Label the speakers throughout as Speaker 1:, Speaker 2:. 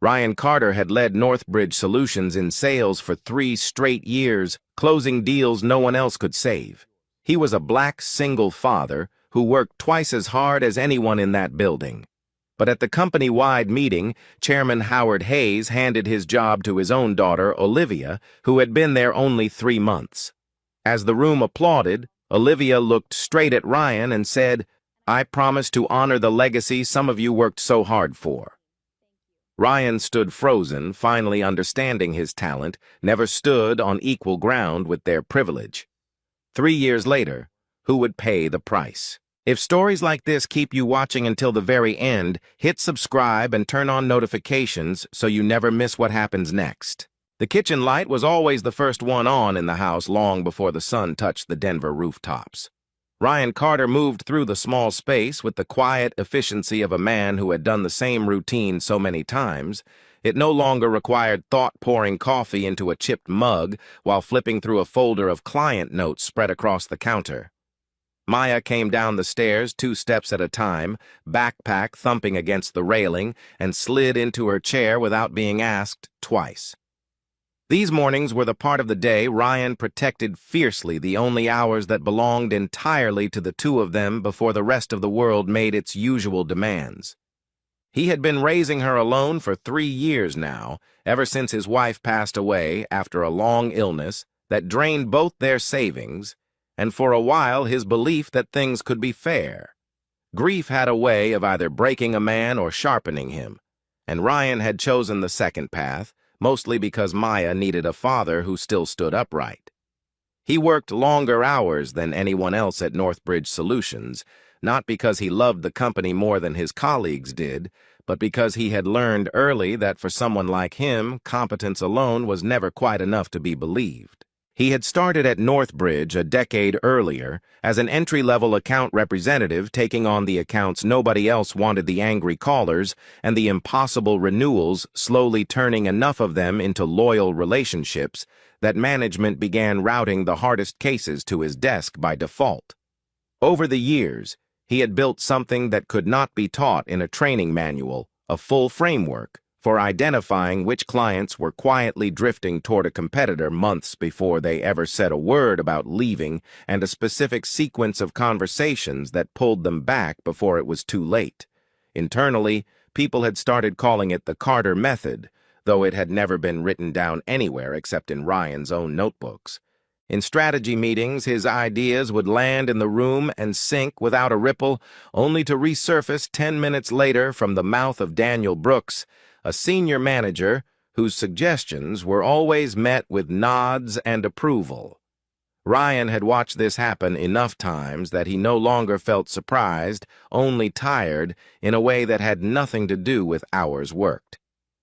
Speaker 1: Ryan Carter had led Northbridge Solutions in sales for 3 straight years, closing deals no one else could save. He was a black single father who worked twice as hard as anyone in that building. But at the company-wide meeting, Chairman Howard Hayes handed his job to his own daughter, Olivia, who had been there only 3 months. As the room applauded, Olivia looked straight at Ryan and said, "I promise to honor the legacy some of you worked so hard for." Ryan stood frozen, finally understanding his talent never stood on equal ground with their privilege. 3 years later, who would pay the price? If stories like this keep you watching until the very end, hit subscribe and turn on notifications so you never miss what happens next. The kitchen light was always the first one on in the house long before the sun touched the Denver rooftops. Ryan Carter moved through the small space with the quiet efficiency of a man who had done the same routine so many times. It no longer required thought-pouring coffee into a chipped mug while flipping through a folder of client notes spread across the counter. Maya came down the stairs 2 steps at a time, backpack thumping against the railing, and slid into her chair without being asked twice. These mornings were the part of the day Ryan protected fiercely, the only hours that belonged entirely to the two of them before the rest of the world made its usual demands. He had been raising her alone for 3 years now, ever since his wife passed away after a long illness that drained both their savings, and for a while his belief that things could be fair. Grief had a way of either breaking a man or sharpening him, and Ryan had chosen the second path, mostly because Maya needed a father who still stood upright. He worked longer hours than anyone else at Northbridge Solutions, not because he loved the company more than his colleagues did, but because he had learned early that for someone like him, competence alone was never quite enough to be believed. He had started at Northbridge a decade earlier as an entry-level account representative, taking on the accounts nobody else wanted, the angry callers and the impossible renewals, slowly turning enough of them into loyal relationships that management began routing the hardest cases to his desk by default. Over the years, he had built something that could not be taught in a training manual, a full framework for identifying which clients were quietly drifting toward a competitor months before they ever said a word about leaving, and a specific sequence of conversations that pulled them back before it was too late. Internally, people had started calling it the Carter method, though it had never been written down anywhere except in Ryan's own notebooks. In strategy meetings, his ideas would land in the room and sink without a ripple, only to resurface 10 minutes later from the mouth of Daniel Brooks, a senior manager whose suggestions were always met with nods and approval. Ryan had watched this happen enough times that he no longer felt surprised, only tired, in a way that had nothing to do with hours worked.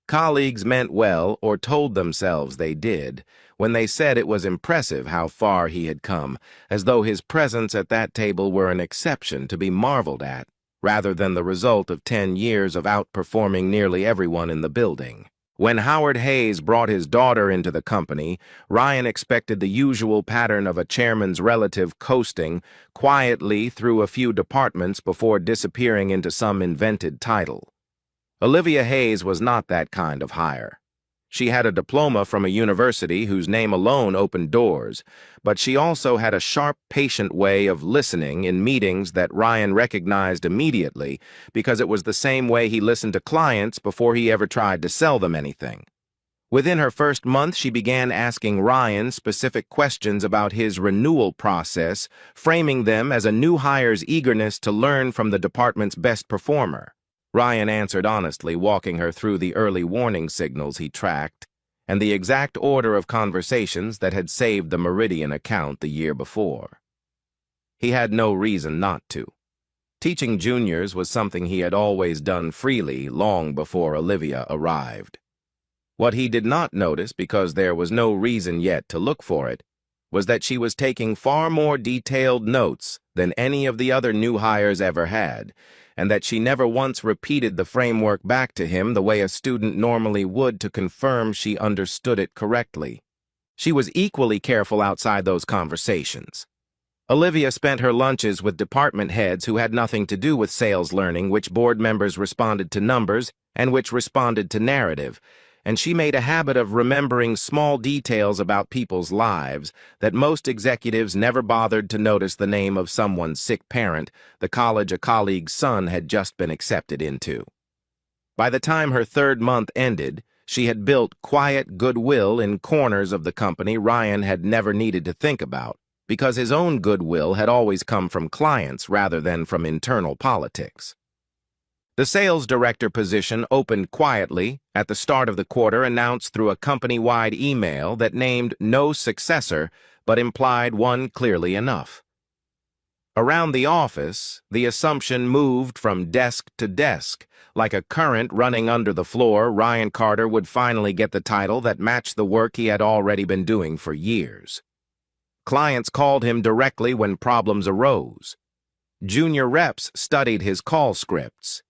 Speaker 1: Colleagues meant well, or told themselves they did, when they said it was impressive how far he had come, as though his presence at that table were an exception to be marveled at, rather than the result of 10 years of outperforming nearly everyone in the building. When Howard Hayes brought his daughter into the company, Ryan expected the usual pattern of a chairman's relative coasting quietly through a few departments before disappearing into some invented title. Olivia Hayes was not that kind of hire. She had a diploma from a university whose name alone opened doors, but she also had a sharp, patient way of listening in meetings that Ryan recognized immediately because it was the same way he listened to clients before he ever tried to sell them anything. Within her first month, she began asking Ryan specific questions about his renewal process, framing them as a new hire's eagerness to learn from the department's best performer. Ryan answered honestly, walking her through the early warning signals he tracked and the exact order of conversations that had saved the Meridian account the year before. He had no reason not to. Teaching juniors was something he had always done freely long before Olivia arrived. What he did not notice, because there was no reason yet to look for it, was that she was taking far more detailed notes than any of the other new hires ever had, and that she never once repeated the framework back to him the way a student normally would to confirm she understood it correctly. She was equally careful outside those conversations. Olivia spent her lunches with department heads who had nothing to do with sales learning, which board members responded to numbers, and which responded to narrative, and she made a habit of remembering small details about people's lives that most executives never bothered to notice the name of someone's sick parent, the college a colleague's son had just been accepted into. By the time her third month ended, she had built quiet goodwill in corners of the company Ryan had never needed to think about, because his own goodwill had always come from clients rather than from internal politics. The sales director position opened quietly at the start of the quarter, announced through a company-wide email that named no successor but implied one clearly enough. Around the office, the assumption moved from desk to desk. Like a current running under the floor, Ryan Carter would finally get the title that matched the work he had already been doing for years. Clients called him directly when problems arose. Junior reps studied his call scripts.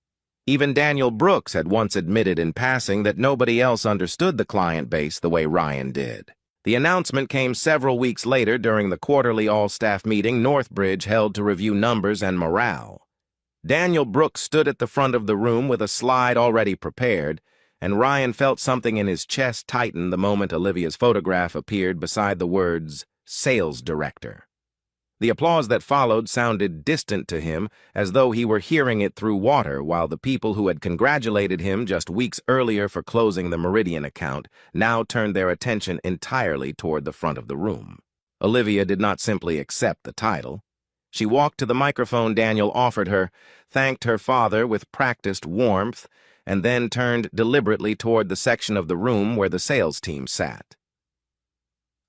Speaker 1: Even Daniel Brooks had once admitted in passing that nobody else understood the client base the way Ryan did. The announcement came several weeks later during the quarterly all-staff meeting Northbridge held to review numbers and morale. Daniel Brooks stood at the front of the room with a slide already prepared, and Ryan felt something in his chest tighten the moment Olivia's photograph appeared beside the words, "Sales Director." The applause that followed sounded distant to him, as though he were hearing it through water, while the people who had congratulated him just weeks earlier for closing the Meridian account now turned their attention entirely toward the front of the room. Olivia did not simply accept the title. She walked to the microphone Daniel offered her, thanked her father with practiced warmth, and then turned deliberately toward the section of the room where the sales team sat.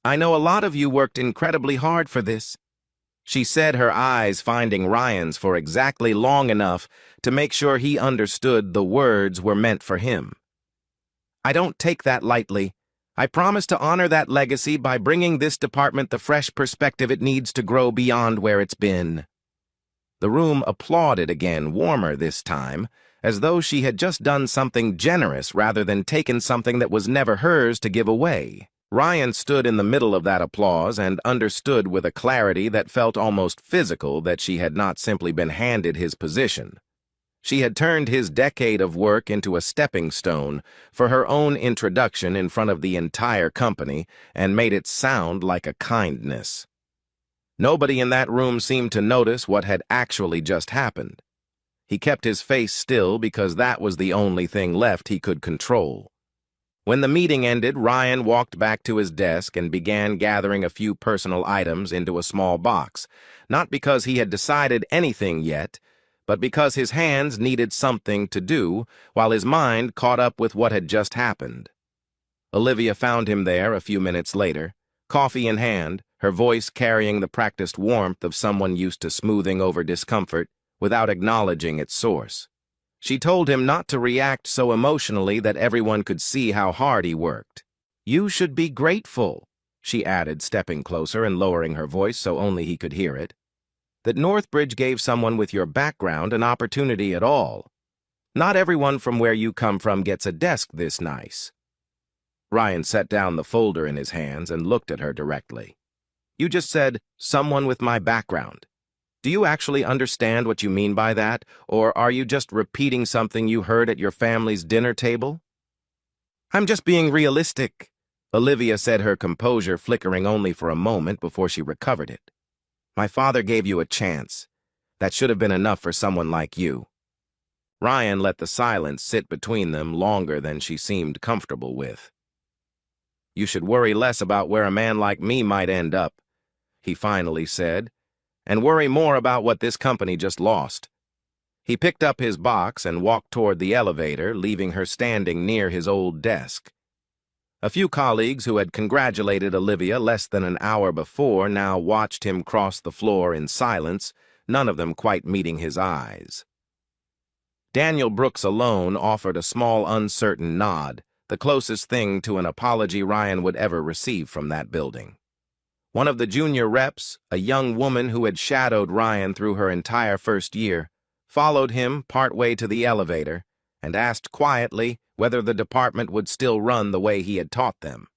Speaker 1: "I know a lot of you worked incredibly hard for this," she said, her eyes finding Ryan's for exactly long enough to make sure he understood the words were meant for him. "I don't take that lightly. I promise to honor that legacy by bringing this department the fresh perspective it needs to grow beyond where it's been." The room applauded again, warmer this time, as though she had just done something generous rather than taken something that was never hers to give away. Ryan stood in the middle of that applause and understood with a clarity that felt almost physical that she had not simply been handed his position. She had turned his decade of work into a stepping stone for her own introduction in front of the entire company and made it sound like a kindness. Nobody in that room seemed to notice what had actually just happened. He kept his face still because that was the only thing left he could control. When the meeting ended, Ryan walked back to his desk and began gathering a few personal items into a small box, not because he had decided anything yet, but because his hands needed something to do while his mind caught up with what had just happened. Olivia found him there a few minutes later, coffee in hand, her voice carrying the practiced warmth of someone used to smoothing over discomfort without acknowledging its source. She told him not to react so emotionally that everyone could see how hard he worked. "You should be grateful," she added, stepping closer and lowering her voice so only he could hear it, "that Northbridge gave someone with your background an opportunity at all. Not everyone from where you come from gets a desk this nice." Ryan set down the folder in his hands and looked at her directly. "You just said, 'someone with my background.' Do you actually understand what you mean by that, or are you just repeating something you heard at your family's dinner table?" "I'm just being realistic," Olivia said, her composure flickering only for a moment before she recovered it. "My father gave you a chance. That should have been enough for someone like you." Ryan let the silence sit between them longer than she seemed comfortable with. "You should worry less about where a man like me might end up," he finally said, "and worry more about what this company just lost." He picked up his box and walked toward the elevator, leaving her standing near his old desk. A few colleagues who had congratulated Olivia less than an hour before now watched him cross the floor in silence, none of them quite meeting his eyes. Daniel Brooks alone offered a small, uncertain nod, the closest thing to an apology Ryan would ever receive from that building. One of the junior reps, a young woman who had shadowed Ryan through her entire first year, followed him partway to the elevator and asked quietly whether the department would still run the way he had taught them.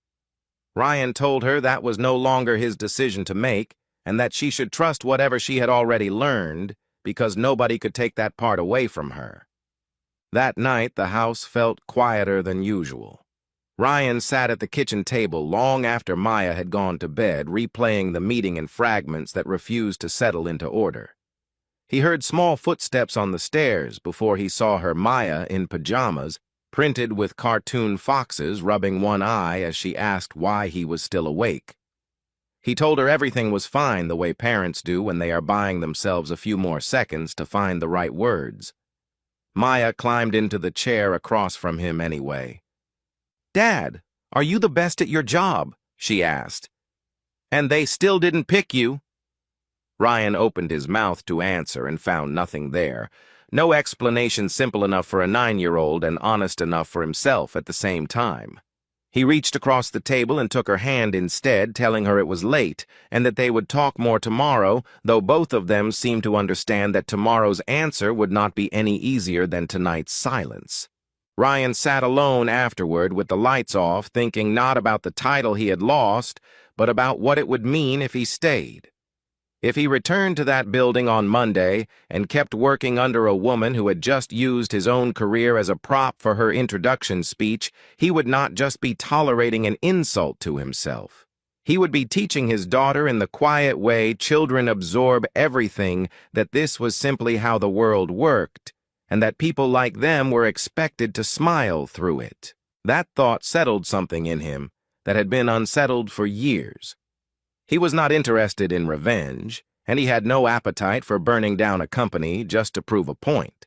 Speaker 1: Ryan told her that was no longer his decision to make and that she should trust whatever she had already learned because nobody could take that part away from her. That night, the house felt quieter than usual. Ryan sat at the kitchen table long after Maya had gone to bed, replaying the meeting in fragments that refused to settle into order. He heard small footsteps on the stairs before he saw her, Maya, in pajamas, printed with cartoon foxes, rubbing one eye as she asked why he was still awake. He told her everything was fine, the way parents do when they are buying themselves a few more seconds to find the right words. Maya climbed into the chair across from him anyway. "Dad, are you the best at your job?" she asked. "And they still didn't pick you?" Ryan opened his mouth to answer and found nothing there. No explanation simple enough for a 9-year-old and honest enough for himself at the same time. He reached across the table and took her hand instead, telling her it was late and that they would talk more tomorrow, though both of them seemed to understand that tomorrow's answer would not be any easier than tonight's silence. Ryan sat alone afterward with the lights off, thinking not about the title he had lost, but about what it would mean if he stayed. If he returned to that building on Monday and kept working under a woman who had just used his own career as a prop for her introduction speech, he would not just be tolerating an insult to himself. He would be teaching his daughter in the quiet way children absorb everything that this was simply how the world worked, and that people like them were expected to smile through it. That thought settled something in him that had been unsettled for years. He was not interested in revenge, and he had no appetite for burning down a company just to prove a point.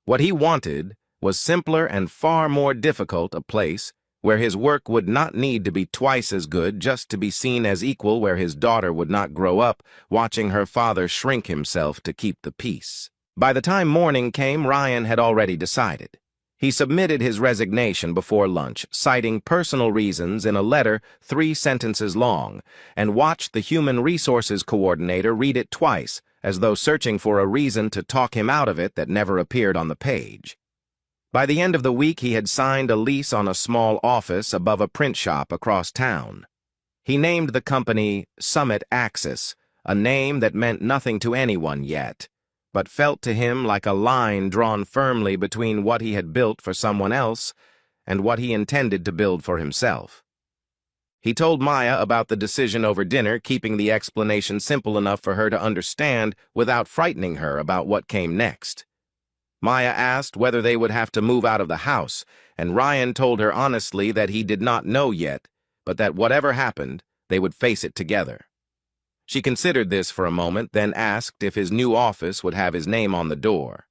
Speaker 1: What he wanted was simpler and far more difficult a place where his work would not need to be twice as good just to be seen as equal, where his daughter would not grow up watching her father shrink himself to keep the peace. By the time morning came, Ryan had already decided. He submitted his resignation before lunch, citing personal reasons in a letter 3 sentences long, and watched the human resources coordinator read it twice, as though searching for a reason to talk him out of it that never appeared on the page. By the end of the week, he had signed a lease on a small office above a print shop across town. He named the company Summit Axis, a name that meant nothing to anyone yet, but felt to him like a line drawn firmly between what he had built for someone else and what he intended to build for himself. He told Maya about the decision over dinner, keeping the explanation simple enough for her to understand without frightening her about what came next. Maya asked whether they would have to move out of the house, and Ryan told her honestly that he did not know yet, but that whatever happened, they would face it together. She considered this for a moment, then asked if his new office would have his name on the door.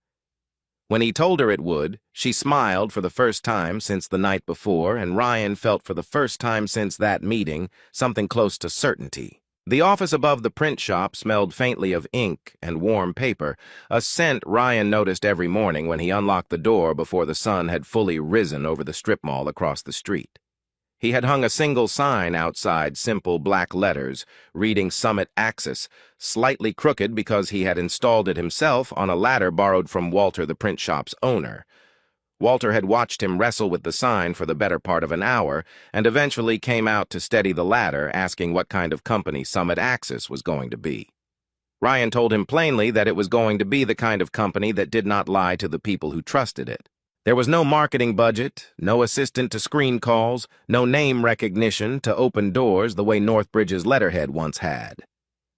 Speaker 1: When he told her it would, she smiled for the first time since the night before, and Ryan felt for the first time since that meeting something close to certainty. The office above the print shop smelled faintly of ink and warm paper, a scent Ryan noticed every morning when he unlocked the door before the sun had fully risen over the strip mall across the street. He had hung a single sign outside, simple black letters, reading Summit Axis, slightly crooked because he had installed it himself on a ladder borrowed from Walter, the print shop's owner. Walter had watched him wrestle with the sign for the better part of an hour and eventually came out to steady the ladder, asking what kind of company Summit Axis was going to be. Ryan told him plainly that it was going to be the kind of company that did not lie to the people who trusted it. There was no marketing budget, no assistant to screen calls, no name recognition to open doors the way Northbridge's letterhead once had.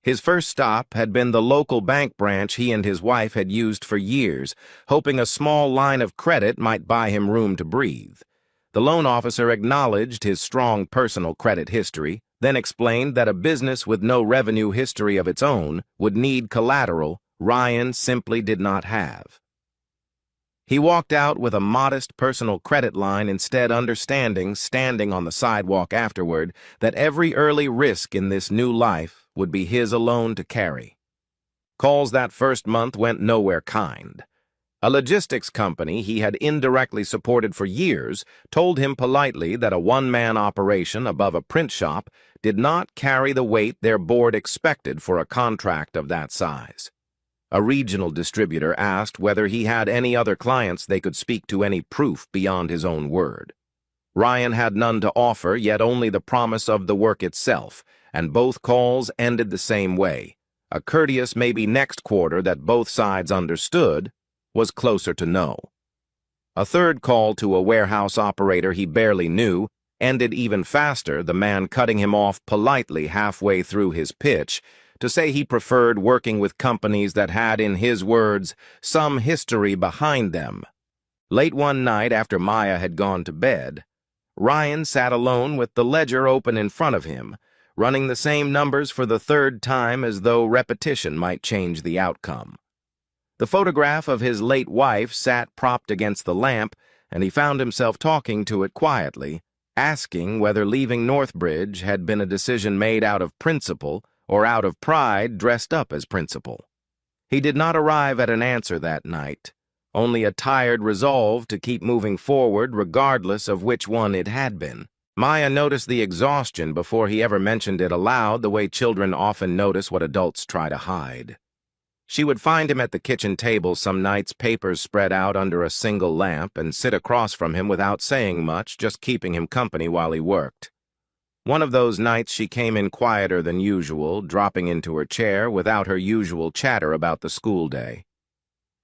Speaker 1: His first stop had been the local bank branch he and his wife had used for years, hoping a small line of credit might buy him room to breathe. The loan officer acknowledged his strong personal credit history, then explained that a business with no revenue history of its own would need collateral Ryan simply did not have. He walked out with a modest personal credit line, instead understanding, standing on the sidewalk afterward, that every early risk in this new life would be his alone to carry. Calls that first month went nowhere kind. A logistics company he had indirectly supported for years told him politely that a one-man operation above a print shop did not carry the weight their board expected for a contract of that size. A regional distributor asked whether he had any other clients they could speak to any proof beyond his own word. Ryan had none to offer, yet only the promise of the work itself, and both calls ended the same way. A courteous maybe next quarter that both sides understood was closer to no. A third call to a warehouse operator he barely knew ended even faster, the man cutting him off politely halfway through his pitch to say he preferred working with companies that had, in his words, some history behind them. Late one night after Maya had gone to bed, Ryan sat alone with the ledger open in front of him, running the same numbers for the third time as though repetition might change the outcome. The photograph of his late wife sat propped against the lamp, and he found himself talking to it quietly, asking whether leaving Northbridge had been a decision made out of principle or out of pride dressed up as principle. He did not arrive at an answer that night, only a tired resolve to keep moving forward regardless of which one it had been. Maya noticed the exhaustion before he ever mentioned it aloud, the way children often notice what adults try to hide. She would find him at the kitchen table some nights, papers spread out under a single lamp, and sit across from him without saying much, just keeping him company while he worked. One of those nights she came in quieter than usual, dropping into her chair without her usual chatter about the school day.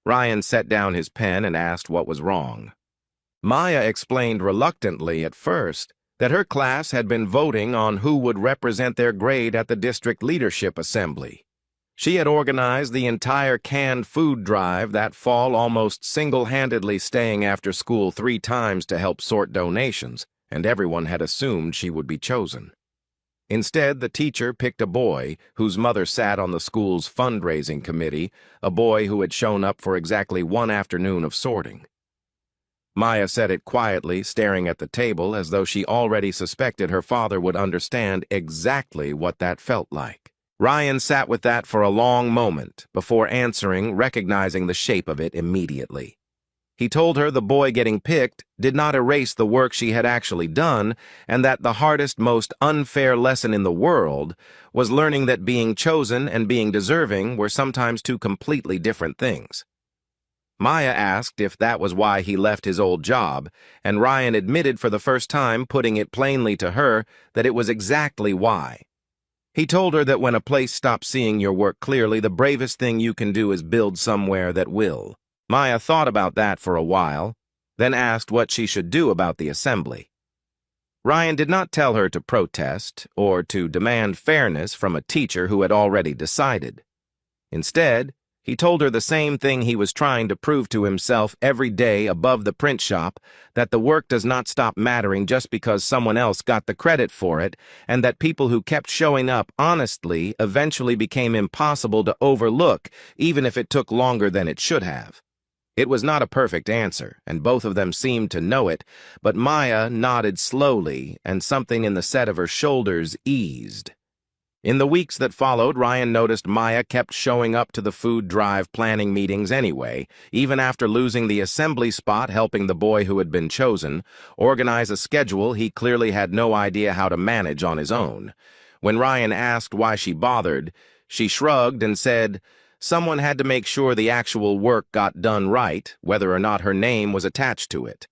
Speaker 1: Ryan set down his pen and asked what was wrong. Maya explained reluctantly at first that her class had been voting on who would represent their grade at the district leadership assembly. She had organized the entire canned food drive that fall, almost single-handedly staying after school 3 times to help sort donations, and everyone had assumed she would be chosen. Instead, the teacher picked a boy whose mother sat on the school's fundraising committee, a boy who had shown up for exactly 1 afternoon of sorting. Maya said it quietly, staring at the table as though she already suspected her father would understand exactly what that felt like. Ryan sat with that for a long moment before answering, recognizing the shape of it immediately. He told her the boy getting picked did not erase the work she had actually done, and that the hardest, most unfair lesson in the world was learning that being chosen and being deserving were sometimes 2 completely different things. Maya asked if that was why he left his old job, and Ryan admitted for the first time, putting it plainly to her, that it was exactly why. He told her that when a place stops seeing your work clearly, the bravest thing you can do is build somewhere that will. Maya thought about that for a while, then asked what she should do about the assembly. Ryan did not tell her to protest or to demand fairness from a teacher who had already decided. Instead, he told her the same thing he was trying to prove to himself every day above the print shop, that the work does not stop mattering just because someone else got the credit for it, and that people who kept showing up honestly eventually became impossible to overlook, even if it took longer than it should have. It was not a perfect answer, and both of them seemed to know it, but Maya nodded slowly, and something in the set of her shoulders eased. In the weeks that followed, Ryan noticed Maya kept showing up to the food drive planning meetings anyway, even after losing the assembly spot, helping the boy who had been chosen organize a schedule he clearly had no idea how to manage on his own. When Ryan asked why she bothered, she shrugged and said someone had to make sure the actual work got done right, whether or not her name was attached to it.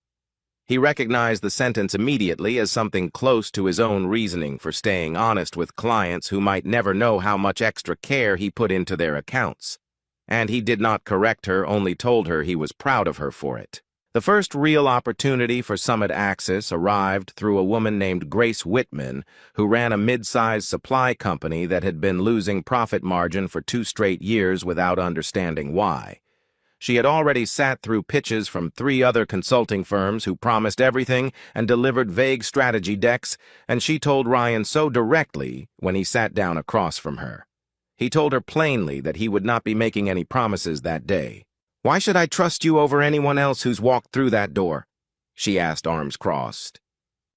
Speaker 1: He recognized the sentence immediately as something close to his own reasoning for staying honest with clients who might never know how much extra care he put into their accounts. And he did not correct her, only told her he was proud of her for it. The first real opportunity for Summit Access arrived through a woman named Grace Whitman, who ran a mid-sized supply company that had been losing profit margin for 2 straight years without understanding why. She had already sat through pitches from 3 other consulting firms who promised everything and delivered vague strategy decks, and she told Ryan so directly when he sat down across from her. He told her plainly that he would not be making any promises that day. "Why should I trust you over anyone else who's walked through that door?" she asked, arms crossed.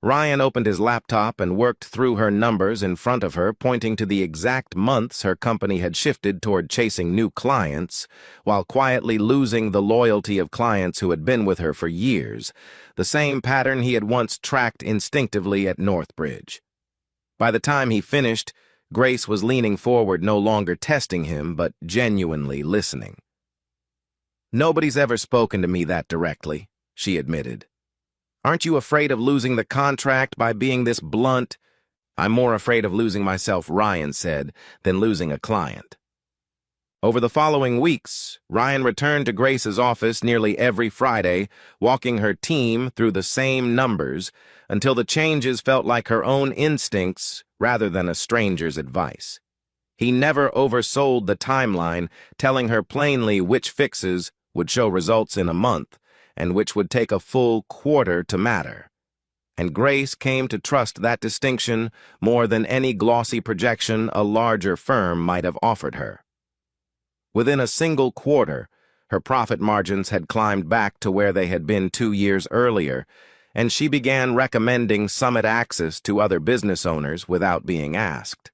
Speaker 1: Ryan opened his laptop and worked through her numbers in front of her, pointing to the exact months her company had shifted toward chasing new clients, while quietly losing the loyalty of clients who had been with her for years, the same pattern he had once tracked instinctively at Northbridge. By the time he finished, Grace was leaning forward, no longer testing him, but genuinely listening. "Nobody's ever spoken to me that directly," she admitted. "Aren't you afraid of losing the contract by being this blunt?" "I'm more afraid of losing myself," Ryan said, "than losing a client." Over the following weeks, Ryan returned to Grace's office nearly every Friday, walking her team through the same numbers until the changes felt like her own instincts rather than a stranger's advice. He never oversold the timeline, telling her plainly which fixes would show results in a month and which would take a full quarter to matter. And Grace came to trust that distinction more than any glossy projection a larger firm might have offered her. Within a single quarter, her profit margins had climbed back to where they had been 2 years earlier, and she began recommending Summit Access to other business owners without being asked.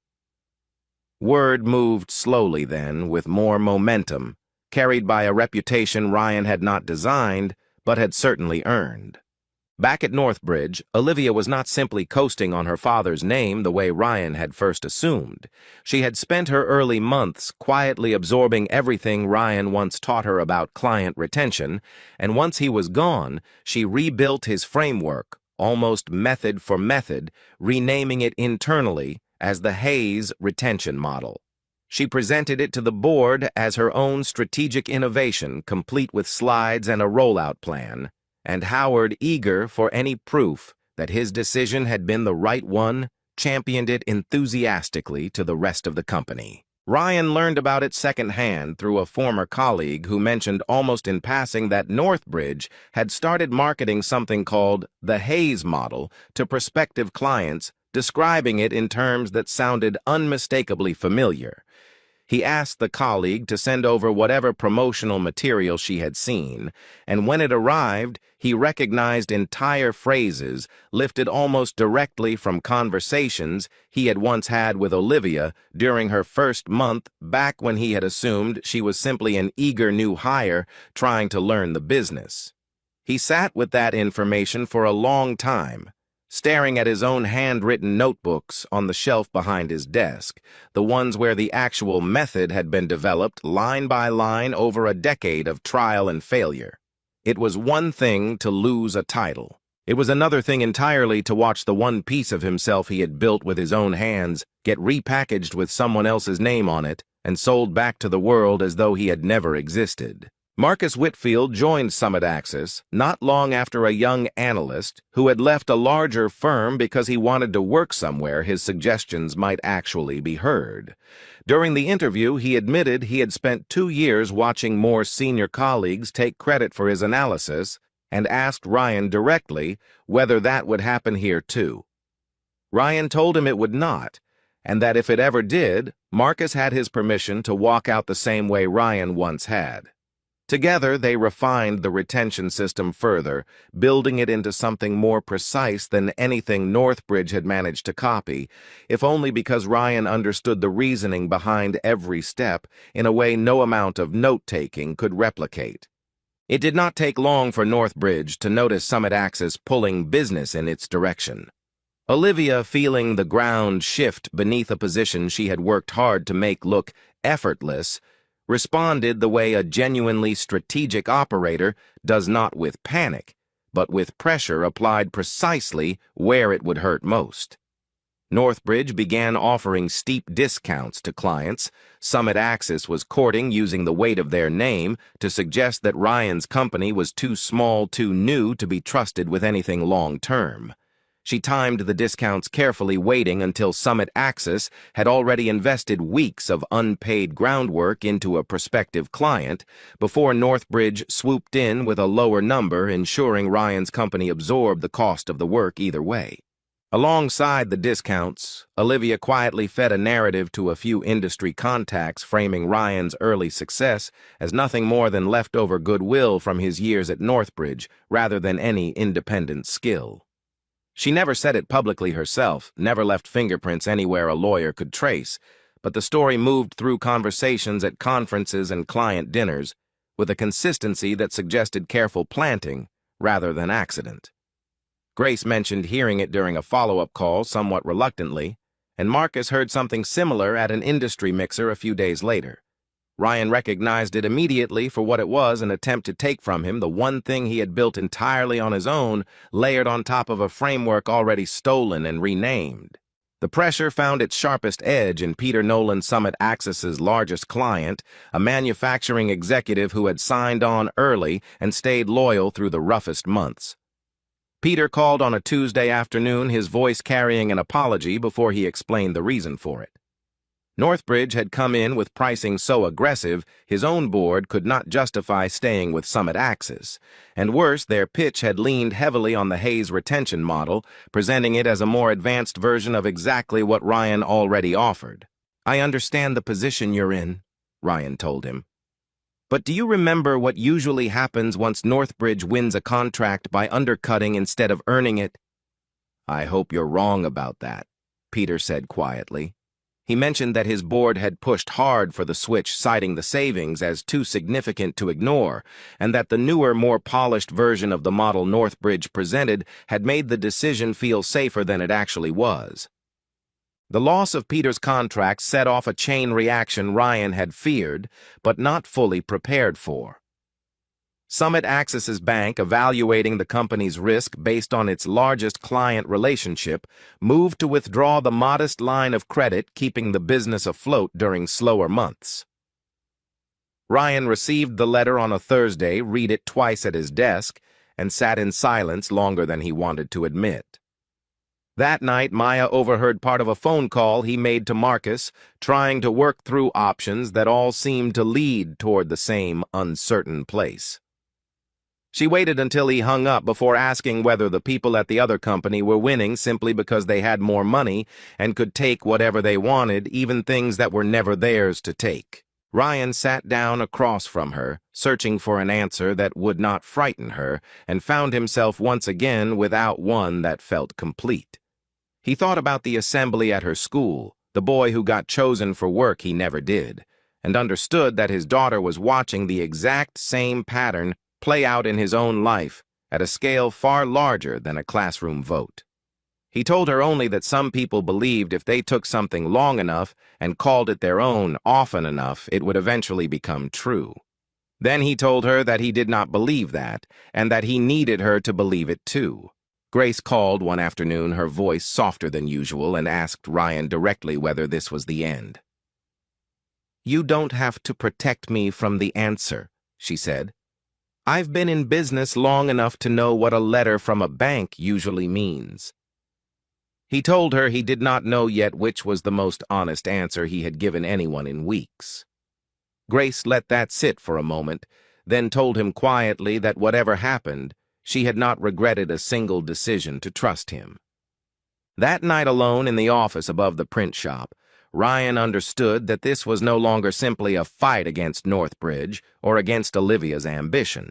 Speaker 1: Word moved slowly then, with more momentum, carried by a reputation Ryan had not designed, but had certainly earned. Back at Northbridge, Olivia was not simply coasting on her father's name the way Ryan had first assumed. She had spent her early months quietly absorbing everything Ryan once taught her about client retention, and once he was gone, she rebuilt his framework, almost method for method, renaming it internally as the Hayes retention model. She presented it to the board as her own strategic innovation, complete with slides and a rollout plan, and Howard, eager for any proof that his decision had been the right one, championed it enthusiastically to the rest of the company. Ryan learned about it secondhand through a former colleague who mentioned almost in passing that Northbridge had started marketing something called the Hayes model to prospective clients, describing it in terms that sounded unmistakably familiar. He asked the colleague to send over whatever promotional material she had seen, and when it arrived, he recognized entire phrases lifted almost directly from conversations he had once had with Olivia during her first month back when he had assumed she was simply an eager new hire trying to learn the business. He sat with that information for a long time, staring at his own handwritten notebooks on the shelf behind his desk, the ones where the actual method had been developed line by line over a decade of trial and failure. It was one thing to lose a title. It was another thing entirely to watch the one piece of himself he had built with his own hands get repackaged with someone else's name on it and sold back to the world as though he had never existed. Marcus Whitfield joined Summit Access not long after a young analyst who had left a larger firm because he wanted to work somewhere his suggestions might actually be heard. During the interview, he admitted he had spent 2 years watching more senior colleagues take credit for his analysis and asked Ryan directly whether that would happen here too. Ryan told him it would not, and that if it ever did, Marcus had his permission to walk out the same way Ryan once had. Together, they refined the retention system further, building it into something more precise than anything Northbridge had managed to copy, if only because Ryan understood the reasoning behind every step in a way no amount of note-taking could replicate. It did not take long for Northbridge to notice Summit Access pulling business in its direction. Olivia, feeling the ground shift beneath a position she had worked hard to make look effortless, responded the way a genuinely strategic operator does, not with panic, but with pressure applied precisely where it would hurt most. Northbridge began offering steep discounts to clients. Summit Access was courting using the weight of their name to suggest that Ryan's company was too small, too new to be trusted with anything long-term. She timed the discounts carefully, waiting until Summit Access had already invested weeks of unpaid groundwork into a prospective client before Northbridge swooped in with a lower number, ensuring Ryan's company absorbed the cost of the work either way. Alongside the discounts, Olivia quietly fed a narrative to a few industry contacts, framing Ryan's early success as nothing more than leftover goodwill from his years at Northbridge rather than any independent skill. She never said it publicly herself, never left fingerprints anywhere a lawyer could trace, but the story moved through conversations at conferences and client dinners with a consistency that suggested careful planting rather than accident. Grace mentioned hearing it during a follow-up call somewhat reluctantly, and Marcus heard something similar at an industry mixer a few days later. Ryan recognized it immediately for what it was, an attempt to take from him the one thing he had built entirely on his own, layered on top of a framework already stolen and renamed. The pressure found its sharpest edge in Peter Nolan, Summit Access's largest client, a manufacturing executive who had signed on early and stayed loyal through the roughest months. Peter called on a Tuesday afternoon, his voice carrying an apology before he explained the reason for it. Northbridge had come in with pricing so aggressive, his own board could not justify staying with Summit Access. And worse, their pitch had leaned heavily on the Hayes retention model, presenting it as a more advanced version of exactly what Ryan already offered. "I understand the position you're in," Ryan told him. "But do you remember what usually happens once Northbridge wins a contract by undercutting instead of earning it?" "I hope you're wrong about that," Peter said quietly. He mentioned that his board had pushed hard for the switch, citing the savings as too significant to ignore, and that the newer, more polished version of the model Northbridge presented had made the decision feel safer than it actually was. The loss of Peter's contract set off a chain reaction Ryan had feared, but not fully prepared for. Summit Access's bank, evaluating the company's risk based on its largest client relationship, moved to withdraw the modest line of credit, keeping the business afloat during slower months. Ryan received the letter on a Thursday, read it twice at his desk, and sat in silence longer than he wanted to admit. That night, Maya overheard part of a phone call he made to Marcus, trying to work through options that all seemed to lead toward the same uncertain place. She waited until he hung up before asking whether the people at the other company were winning simply because they had more money and could take whatever they wanted, even things that were never theirs to take. Ryan sat down across from her, searching for an answer that would not frighten her, and found himself once again without one that felt complete. He thought about the assembly at her school, the boy who got chosen for work he never did, and understood that his daughter was watching the exact same pattern play out in his own life at a scale far larger than a classroom vote. He told her only that some people believed if they took something long enough and called it their own often enough, it would eventually become true. Then he told her that he did not believe that, and that he needed her to believe it too. Grace called one afternoon, her voice softer than usual, and asked Ryan directly whether this was the end. "You don't have to protect me from the answer," she said. "I've been in business long enough to know what a letter from a bank usually means." He told her he did not know yet which was the most honest answer he had given anyone in weeks. Grace let that sit for a moment, then told him quietly that whatever happened, she had not regretted a single decision to trust him. That night alone in the office above the print shop, Ryan understood that this was no longer simply a fight against Northbridge or against Olivia's ambition.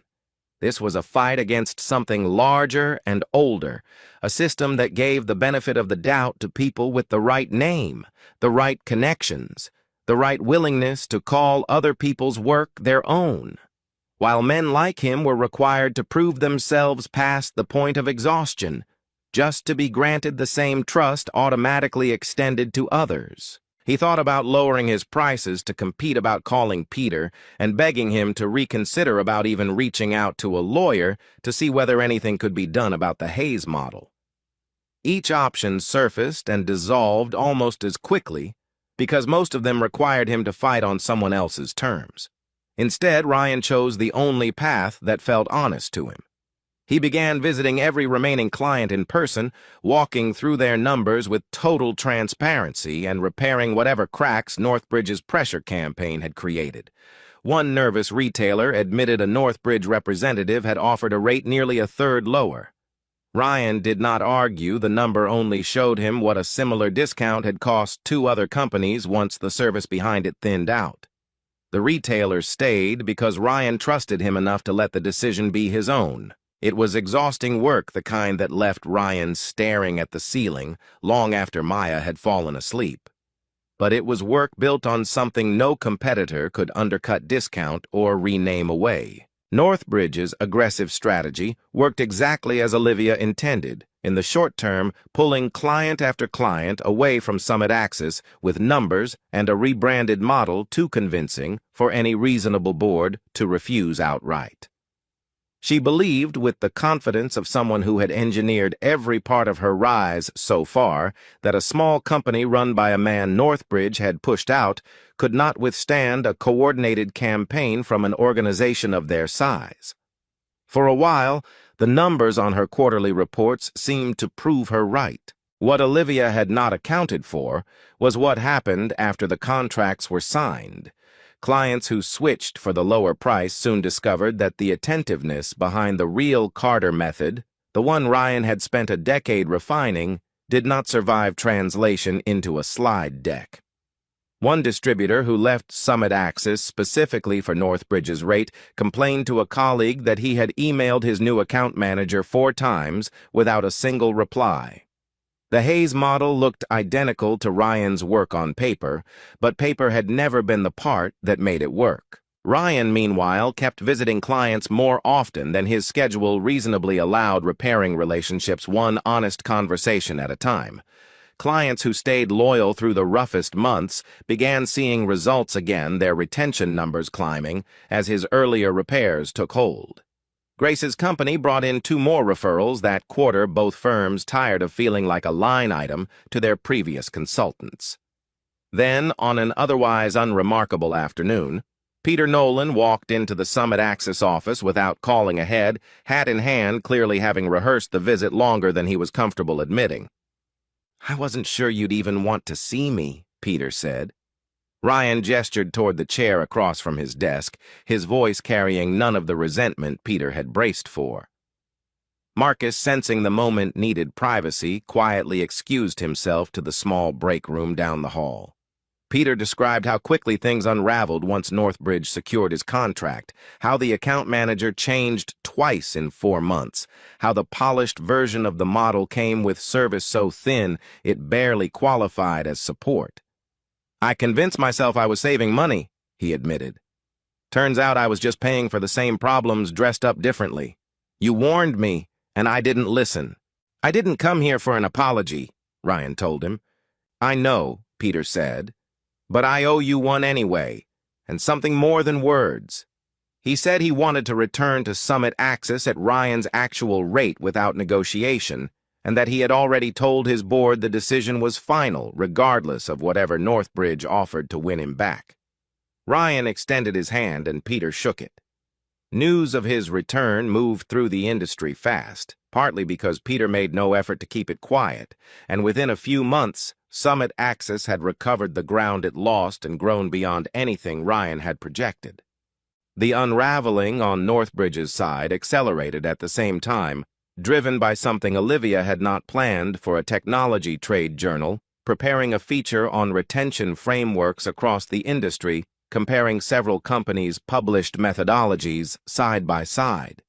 Speaker 1: This was a fight against something larger and older, a system that gave the benefit of the doubt to people with the right name, the right connections, the right willingness to call other people's work their own, while men like him were required to prove themselves past the point of exhaustion, just to be granted the same trust automatically extended to others. He thought about lowering his prices to compete about calling Peter and begging him to reconsider about even reaching out to a lawyer to see whether anything could be done about the Hayes model. Each option surfaced and dissolved almost as quickly because most of them required him to fight on someone else's terms. Instead, Ryan chose the only path that felt honest to him. He began visiting every remaining client in person, walking through their numbers with total transparency and repairing whatever cracks Northbridge's pressure campaign had created. One nervous retailer admitted a Northbridge representative had offered a rate nearly a third lower. Ryan did not argue. The number only showed him what a similar discount had cost two other companies once the service behind it thinned out. The retailer stayed because Ryan trusted him enough to let the decision be his own. It was exhausting work, the kind that left Ryan staring at the ceiling long after Maya had fallen asleep. But it was work built on something no competitor could undercut, discount, or rename away. Northbridge's aggressive strategy worked exactly as Olivia intended, in the short term, pulling client after client away from Summit Access with numbers and a rebranded model too convincing for any reasonable board to refuse outright. She believed, with the confidence of someone who had engineered every part of her rise so far, that a small company run by a man Northbridge had pushed out could not withstand a coordinated campaign from an organization of their size. For a while, the numbers on her quarterly reports seemed to prove her right. What Olivia had not accounted for was what happened after the contracts were signed. Clients who switched for the lower price soon discovered that the attentiveness behind the real Carter method, the one Ryan had spent a decade refining, did not survive translation into a slide deck. One distributor who left Summit Access specifically for Northbridge's rate complained to a colleague that he had emailed his new account manager 4 times without a single reply. The Hayes model looked identical to Ryan's work on paper, but paper had never been the part that made it work. Ryan, meanwhile, kept visiting clients more often than his schedule reasonably allowed, repairing relationships one honest conversation at a time. Clients who stayed loyal through the roughest months began seeing results again, their retention numbers climbing as his earlier repairs took hold. Grace's company brought in 2 more referrals that quarter, both firms tired of feeling like a line item to their previous consultants. Then, on an otherwise unremarkable afternoon, Peter Nolan walked into the Summit Access office without calling ahead, hat in hand, clearly having rehearsed the visit longer than he was comfortable admitting. "I wasn't sure you'd even want to see me," Peter said. Ryan gestured toward the chair across from his desk, his voice carrying none of the resentment Peter had braced for. Marcus, sensing the moment needed privacy, quietly excused himself to the small break room down the hall. Peter described how quickly things unraveled once Northbridge secured his contract, how the account manager changed twice in 4 months, how the polished version of the model came with service so thin it barely qualified as support. "I convinced myself I was saving money," he admitted. "Turns out I was just paying for the same problems dressed up differently. You warned me, and I didn't listen." "I didn't come here for an apology," Ryan told him. "I know," Peter said, "but I owe you one anyway, and something more than words." He said he wanted to return to Summit Access at Ryan's actual rate without negotiation, and that he had already told his board the decision was final, regardless of whatever Northbridge offered to win him back. Ryan extended his hand, and Peter shook it. News of his return moved through the industry fast, partly because Peter made no effort to keep it quiet, and within a few months, Summit Access had recovered the ground it lost and grown beyond anything Ryan had projected. The unraveling on Northbridge's side accelerated at the same time, driven by something Olivia had not planned for a technology trade journal, preparing a feature on retention frameworks across the industry, comparing several companies' published methodologies side by side.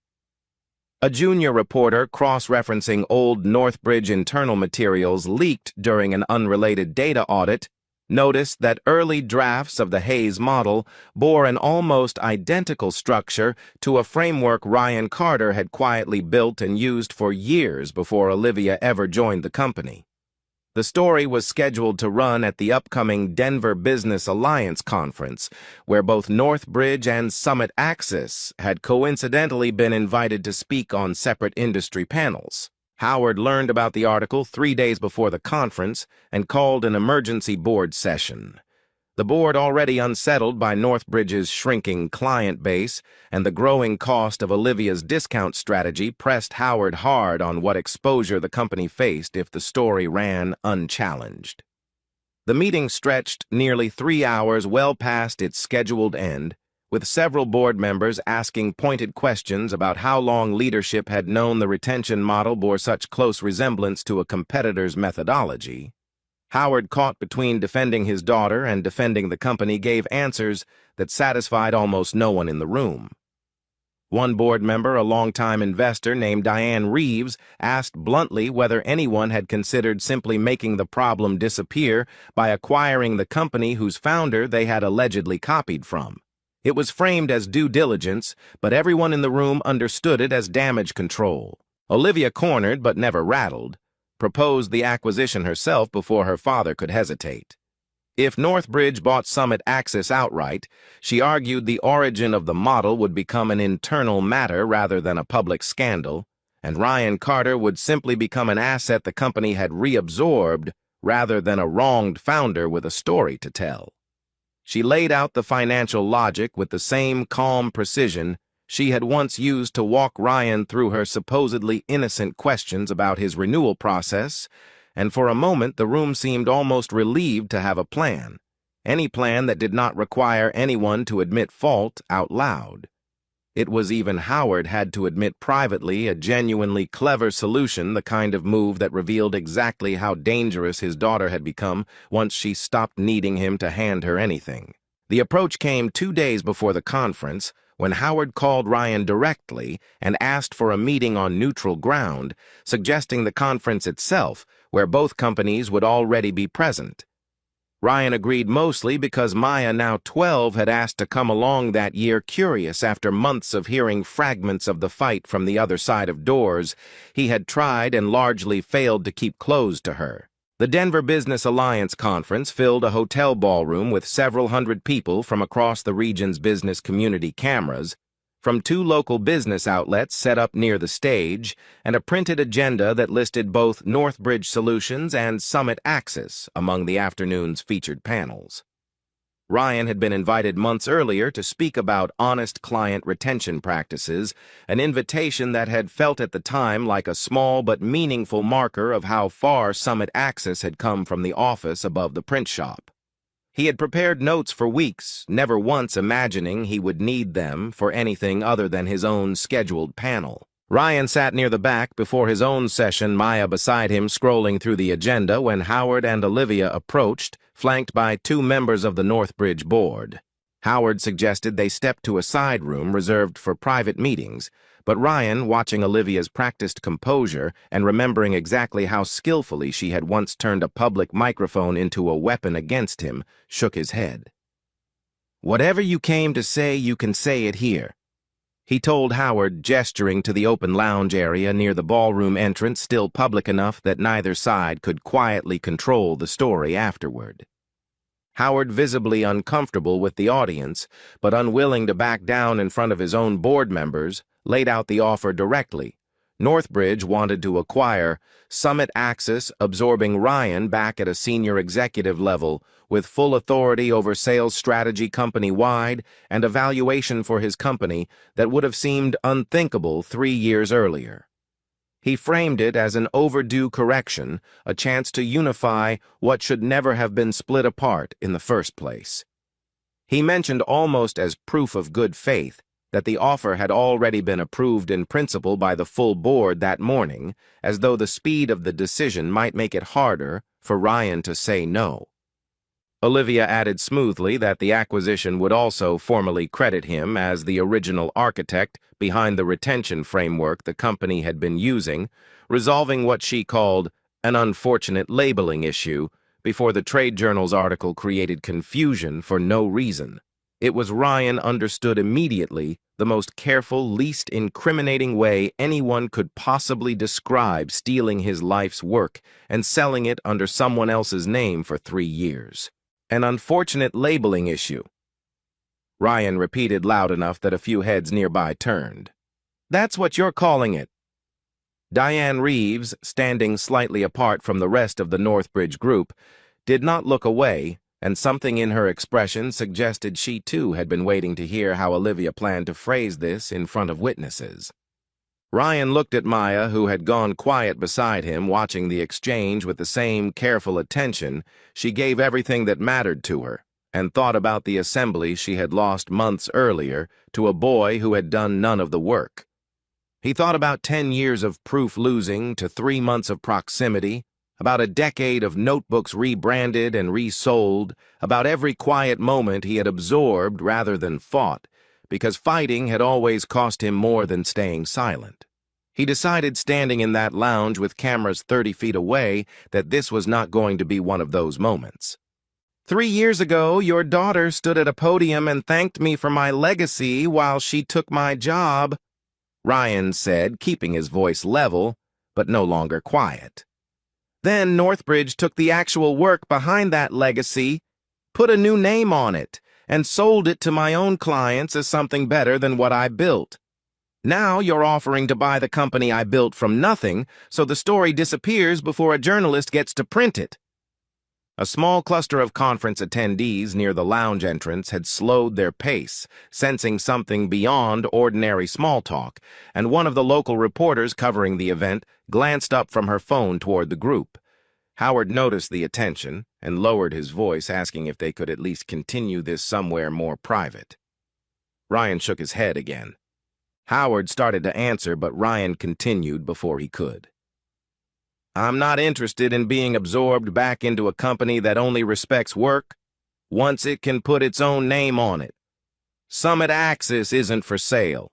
Speaker 1: A junior reporter, cross-referencing old Northbridge internal materials leaked during an unrelated data audit, noticed that early drafts of the Hayes model bore an almost identical structure to a framework Ryan Carter had quietly built and used for years before Olivia ever joined the company. The story was scheduled to run at the upcoming Denver Business Alliance conference, where both Northbridge and Summit Access had coincidentally been invited to speak on separate industry panels. Howard learned about the article 3 days before the conference and called an emergency board session. The board, already unsettled by Northbridge's shrinking client base and the growing cost of Olivia's discount strategy, pressed Howard hard on what exposure the company faced if the story ran unchallenged. The meeting stretched nearly 3 hours, well past its scheduled end, with several board members asking pointed questions about how long leadership had known the retention model bore such close resemblance to a competitor's methodology. Howard, caught between defending his daughter and defending the company, gave answers that satisfied almost no one in the room. One board member, a longtime investor named Diane Reeves, asked bluntly whether anyone had considered simply making the problem disappear by acquiring the company whose founder they had allegedly copied from. It was framed as due diligence, but everyone in the room understood it as damage control. Olivia, cornered but never rattled, proposed the acquisition herself before her father could hesitate. If Northbridge bought Summit Axis outright, she argued the origin of the model would become an internal matter rather than a public scandal, and Ryan Carter would simply become an asset the company had reabsorbed rather than a wronged founder with a story to tell. She laid out the financial logic with the same calm precision she had once used to walk Ryan through her supposedly innocent questions about his renewal process, and for a moment the room seemed almost relieved to have a plan, any plan that did not require anyone to admit fault out loud. It was even Howard had to admit privately a genuinely clever solution, the kind of move that revealed exactly how dangerous his daughter had become once she stopped needing him to hand her anything. The approach came 2 days before the conference, when Howard called Ryan directly and asked for a meeting on neutral ground, suggesting the conference itself, where both companies would already be present. Ryan agreed mostly because Maya, now 12, had asked to come along that year, curious after months of hearing fragments of the fight from the other side of doors he had tried and largely failed to keep closed to her. The Denver Business Alliance conference filled a hotel ballroom with several hundred people from across the region's business community, cameras from 2 local business outlets set up near the stage, and a printed agenda that listed both Northbridge Solutions and Summit Axis among the afternoon's featured panels. Ryan had been invited months earlier to speak about honest client retention practices, an invitation that had felt at the time like a small but meaningful marker of how far Summit Axis had come from the office above the print shop. He had prepared notes for weeks, never once imagining he would need them for anything other than his own scheduled panel. Ryan sat near the back before his own session, Maya beside him scrolling through the agenda, when Howard and Olivia approached, flanked by 2 members of the Northbridge board. Howard suggested they step to a side room reserved for private meetings, but Ryan, watching Olivia's practiced composure and remembering exactly how skillfully she had once turned a public microphone into a weapon against him, shook his head. "Whatever you came to say, you can say it here," he told Howard, gesturing to the open lounge area near the ballroom entrance, still public enough that neither side could quietly control the story afterward. Howard, visibly uncomfortable with the audience, but unwilling to back down in front of his own board members, laid out the offer directly. Northbridge wanted to acquire Summit Axis, absorbing Ryan back at a senior executive level, with full authority over sales strategy company-wide and a valuation for his company that would have seemed unthinkable 3 years earlier. He framed it as an overdue correction, a chance to unify what should never have been split apart in the first place. He mentioned almost as proof of good faith that the offer had already been approved in principle by the full board that morning, as though the speed of the decision might make it harder for Ryan to say no. Olivia added smoothly that the acquisition would also formally credit him as the original architect behind the retention framework the company had been using, resolving what she called an unfortunate labeling issue before the trade journal's article created confusion for no reason. It was, Ryan understood immediately, the most careful, least incriminating way anyone could possibly describe stealing his life's work and selling it under someone else's name for 3 years. An unfortunate labeling issue. Ryan repeated loud enough that a few heads nearby turned. "That's what you're calling it." Diane Reeves, standing slightly apart from the rest of the Northbridge group, did not look away, and something in her expression suggested she too had been waiting to hear how Olivia planned to phrase this in front of witnesses. Ryan looked at Maya, who had gone quiet beside him, watching the exchange with the same careful attention she gave everything that mattered to her, and thought about the assembly she had lost months earlier to a boy who had done none of the work. He thought about 10 years of proof losing to 3 months of proximity, about a decade of notebooks rebranded and resold, about every quiet moment he had absorbed rather than fought, because fighting had always cost him more than staying silent. He decided, standing in that lounge with cameras 30 feet away, that this was not going to be one of those moments. 3 years ago, your daughter stood at a podium and thanked me for my legacy while she took my job, Ryan said, keeping his voice level, but no longer quiet. Then Northbridge took the actual work behind that legacy put a new name on it, and sold it to my own clients as something better than what I built. Now you're offering to buy the company I built from nothing, so the story disappears before a journalist gets to print it." A small cluster of conference attendees near the lounge entrance had slowed their pace, sensing something beyond ordinary small talk, and one of the local reporters covering the event glanced up from her phone toward the group. Howard noticed the attention and lowered his voice, asking if they could at least continue this somewhere more private. Ryan shook his head again. Howard started to answer, but Ryan continued before he could. "I'm not interested in being absorbed back into a company that only respects work once it can put its own name on it. Summit Axis isn't for sale.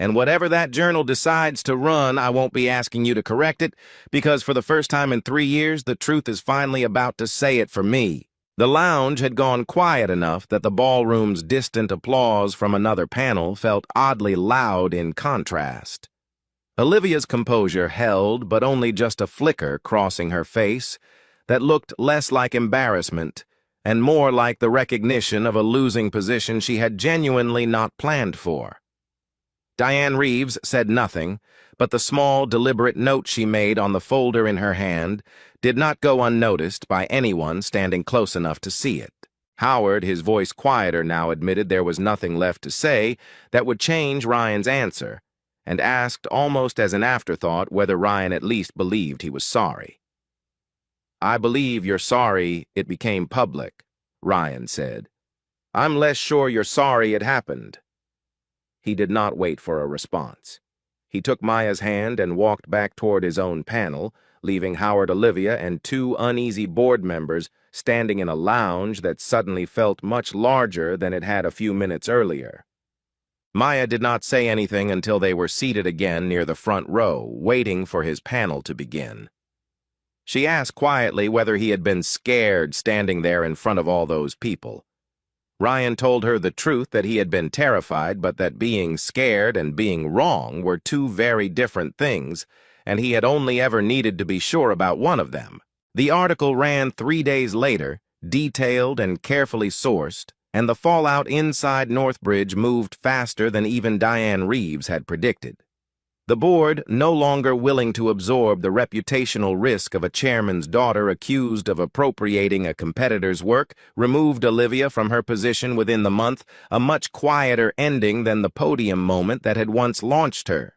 Speaker 1: And whatever that journal decides to run, I won't be asking you to correct it, because for the first time in 3 years, the truth is finally about to say it for me." The lounge had gone quiet enough that the ballroom's distant applause from another panel felt oddly loud in contrast. Olivia's composure held, but only just a flicker crossing her face that looked less like embarrassment and more like the recognition of a losing position she had genuinely not planned for. Diane Reeves said nothing, but the small, deliberate note she made on the folder in her hand did not go unnoticed by anyone standing close enough to see it. Howard, his voice quieter now, admitted there was nothing left to say that would change Ryan's answer, and asked almost as an afterthought whether Ryan at least believed he was sorry. "I believe you're sorry it became public," Ryan said. "I'm less sure you're sorry it happened." He did not wait for a response. He took Maya's hand and walked back toward his own panel, leaving Howard, Olivia, and 2 uneasy board members standing in a lounge that suddenly felt much larger than it had a few minutes earlier. Maya did not say anything until they were seated again near the front row, waiting for his panel to begin. She asked quietly whether he had been scared standing there in front of all those people. Ryan told her the truth, that he had been terrified, but that being scared and being wrong were 2 very different things, and he had only ever needed to be sure about one of them. The article ran 3 days later, detailed and carefully sourced, and the fallout inside Northbridge moved faster than even Diane Reeves had predicted. The board, no longer willing to absorb the reputational risk of a chairman's daughter accused of appropriating a competitor's work, removed Olivia from her position within the month, a much quieter ending than the podium moment that had once launched her.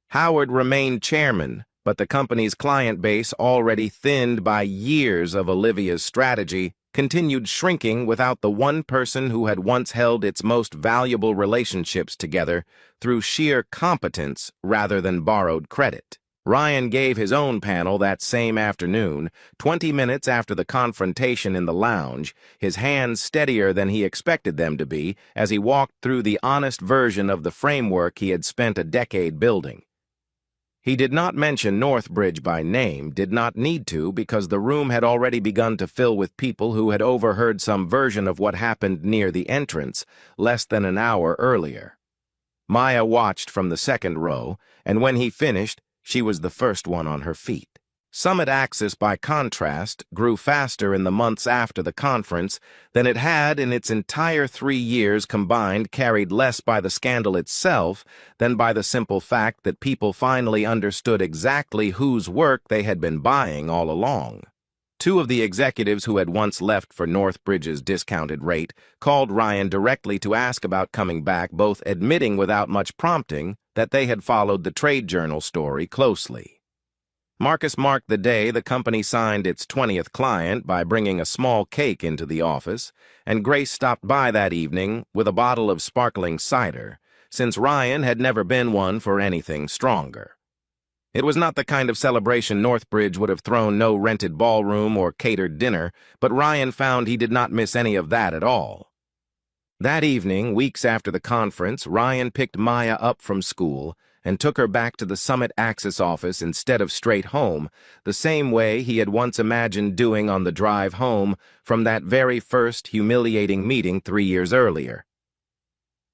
Speaker 1: Howard remained chairman, but the company's client base, already thinned by years of Olivia's strategy, continued shrinking without the one person who had once held its most valuable relationships together through sheer competence rather than borrowed credit. Ryan gave his own panel that same afternoon, 20 minutes after the confrontation in the lounge, his hands steadier than he expected them to be as he walked through the honest version of the framework he had spent a decade building. He did not mention Northbridge by name, did not need to, because the room had already begun to fill with people who had overheard some version of what happened near the entrance less than an hour earlier. Maya watched from the second row, and when he finished, she was the first one on her feet. Summit Axis, by contrast, grew faster in the months after the conference than it had in its entire 3 years combined, carried less by the scandal itself than by the simple fact that people finally understood exactly whose work they had been buying all along. 2 of the executives who had once left for Northbridge's discounted rate called Ryan directly to ask about coming back, both admitting without much prompting that they had followed the trade journal story closely. Marcus marked the day the company signed its 20th client by bringing a small cake into the office, and Grace stopped by that evening with a bottle of sparkling cider, since Ryan had never been one for anything stronger. It was not the kind of celebration Northbridge would have thrown no rented ballroom or catered dinner, but Ryan found he did not miss any of that at all. That evening, weeks after the conference, Ryan picked Maya up from school and took her back to the Summit Axis office instead of straight home, the same way he had once imagined doing on the drive home from that very first humiliating meeting 3 years earlier.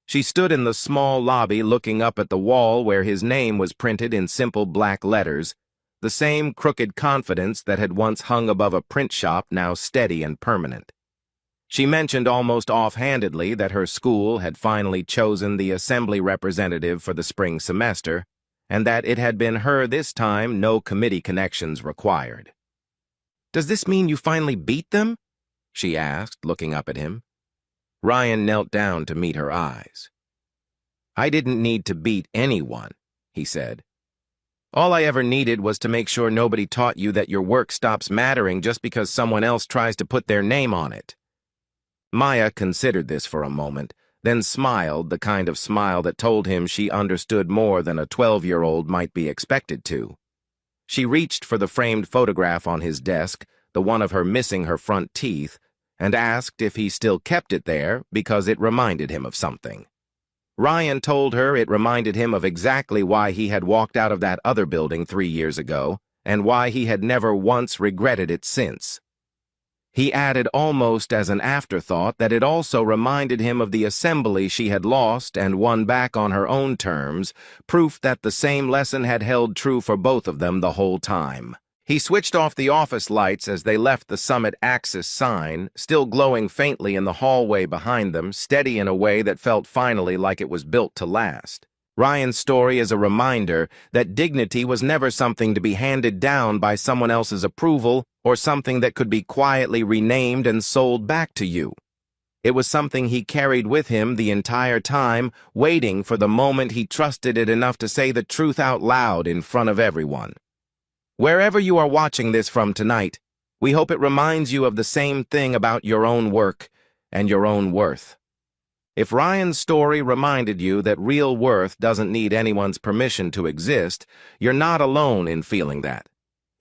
Speaker 1: She stood in the small lobby looking up at the wall where his name was printed in simple black letters, the same crooked confidence that had once hung above a print shop, now steady and permanent. She mentioned almost offhandedly that her school had finally chosen the assembly representative for the spring semester, and that it had been her this time, no committee connections required. "Does this mean you finally beat them?" she asked, looking up at him. Ryan knelt down to meet her eyes. "I didn't need to beat anyone," he said. "All I ever needed was to make sure nobody taught you that your work stops mattering just because someone else tries to put their name on it." Maya considered this for a moment, then smiled, the kind of smile that told him she understood more than a 12-year-old might be expected to. She reached for the framed photograph on his desk, the one of her missing her front teeth, and asked if he still kept it there because it reminded him of something. Ryan told her it reminded him of exactly why he had walked out of that other building 3 years ago, and why he had never once regretted it since. He added almost as an afterthought that it also reminded him of the assembly she had lost and won back on her own terms, proof that the same lesson had held true for both of them the whole time. He switched off the office lights as they left the Summit Axis sign, still glowing faintly in the hallway behind them, steady in a way that felt finally like it was built to last. Ryan's story is a reminder that dignity was never something to be handed down by someone else's approval or something that could be quietly renamed and sold back to you. It was something he carried with him the entire time, waiting for the moment he trusted it enough to say the truth out loud in front of everyone. Wherever you are watching this from tonight, we hope it reminds you of the same thing about your own work and your own worth. If Ryan's story reminded you that real worth doesn't need anyone's permission to exist, you're not alone in feeling that.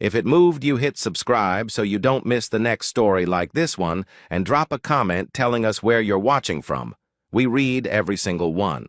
Speaker 1: If it moved you, hit subscribe so you don't miss the next story like this one, and drop a comment telling us where you're watching from. We read every single one.